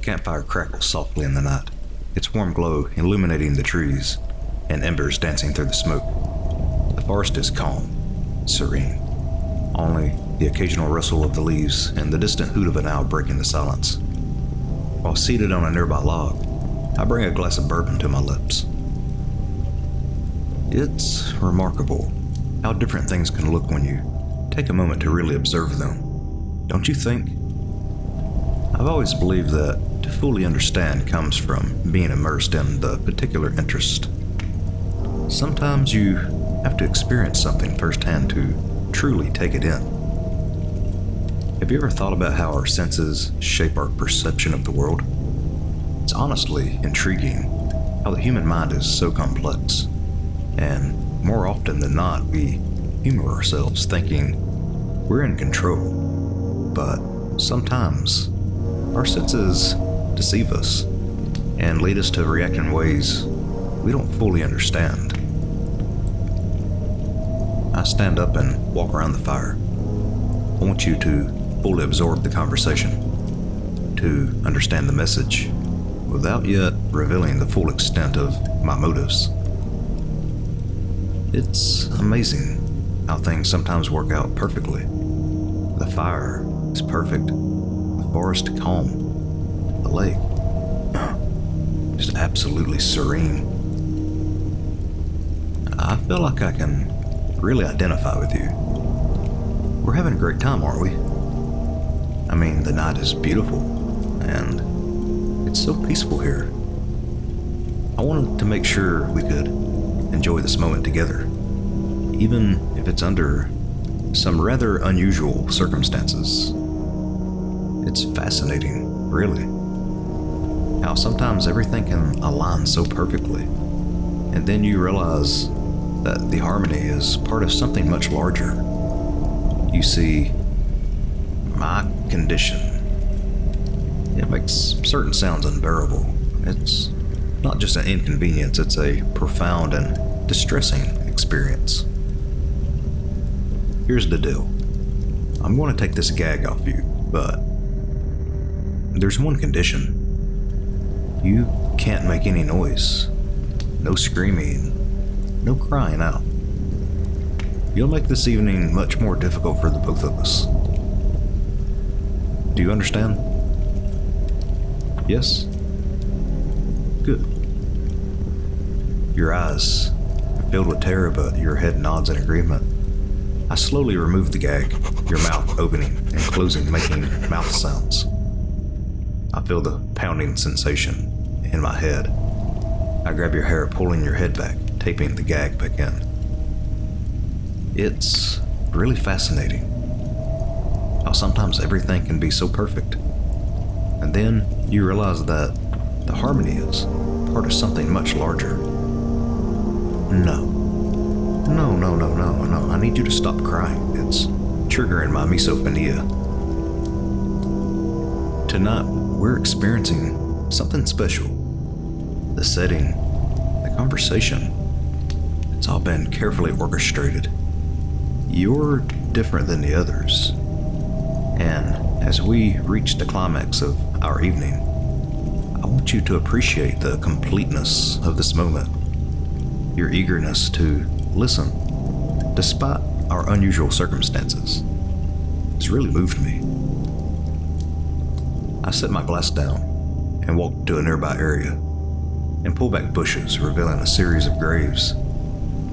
campfire crackles softly in the night, its warm glow illuminating the trees and embers dancing through the smoke. The forest is calm, serene. Only the occasional rustle of the leaves and the distant hoot of an owl breaking the silence. While seated on a nearby log, I bring a glass of bourbon to my lips. It's remarkable how different things can look when you take a moment to really observe them, don't you think? I've always believed that to fully understand comes from being immersed in the particular interest. Sometimes you have to experience something firsthand to truly take it in. Have you ever thought about how our senses shape our perception of the world? It's honestly intriguing how the human mind is so complex, and more often than not, we humor ourselves thinking we're in control. But sometimes our senses deceive us and lead us to react in ways we don't fully understand. I stand up and walk around the fire. I want you to fully absorb the conversation, to understand the message, without yet revealing the full extent of my motives. It's amazing how things sometimes work out perfectly. The fire is perfect, the forest calm, the lake just absolutely serene. I feel like I can really identify with you. We're having a great time, aren't we? I mean, the night is beautiful, and it's so peaceful here. I wanted to make sure we could enjoy this moment together, even if it's under some rather unusual circumstances. It's fascinating, really, how sometimes everything can align so perfectly, and then you realize that the harmony is part of something much larger. You see, my condition, it makes certain sounds unbearable. It's not just an inconvenience, it's a profound and distressing experience. Here's the deal. I'm going to take this gag off you, but there's one condition. You can't make any noise. No screaming, no crying out. You'll make this evening much more difficult for the both of us. Do you understand? Yes? Good. Your eyes are filled with terror, but your head nods in agreement. I slowly remove the gag, your mouth opening and closing, making mouth sounds. I feel the pounding sensation in my head. I grab your hair, pulling your head back, taping the gag back in. It's really fascinating how sometimes everything can be so perfect, and then you realize that the harmony is part of something much larger. No, I need you to stop crying. It's triggering my misophonia. Tonight, we're experiencing something special. The setting, the conversation, it's all been carefully orchestrated. You're different than the others. And as we reach the climax of our evening, I want you to appreciate the completeness of this moment. Your eagerness to listen, despite our unusual circumstances, has really moved me. I set my glass down and walk to a nearby area and pull back bushes, revealing a series of graves.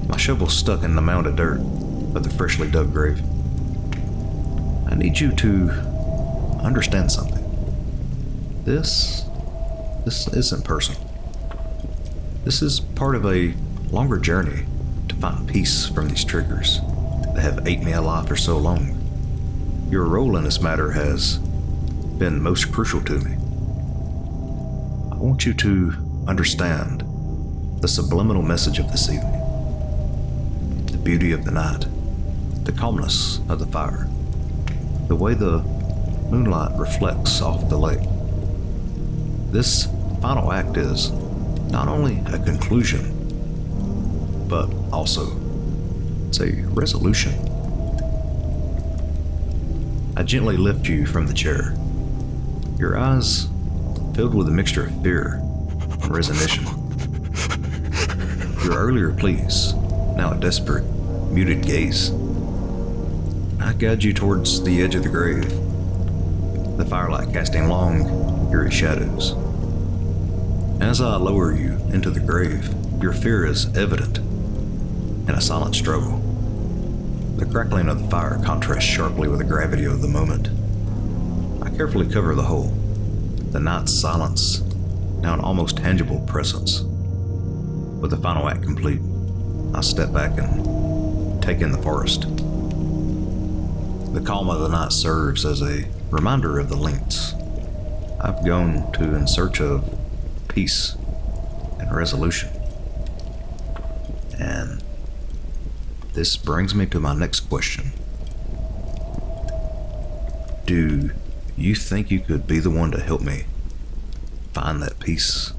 My shovel stuck in the mound of dirt of the freshly dug grave. I need you to understand something. This isn't personal. This is part of a longer journey to find peace from these triggers that have ate me alive for so long. Your role in this matter has been most crucial to me. I want you to understand the subliminal message of this evening, the beauty of the night, the calmness of the fire, the way the moonlight reflects off the lake. This final act is not only a conclusion, but also it's a resolution. I gently lift you from the chair. Your eyes filled with a mixture of fear and resignation. Your earlier pleas, now a desperate, muted gaze. I guide you towards the edge of the grave, the firelight casting long, eerie shadows. As I lower you into the grave, your fear is evident in a silent struggle. The crackling of the fire contrasts sharply with the gravity of the moment. I carefully cover the hole, the night's silence, now an almost tangible presence. With the final act complete, I step back and take in the forest. The calm of the night serves as a reminder of the lengths I've gone to in search of peace and resolution. And this brings me to my next question. Do you think you could be the one to help me find that peace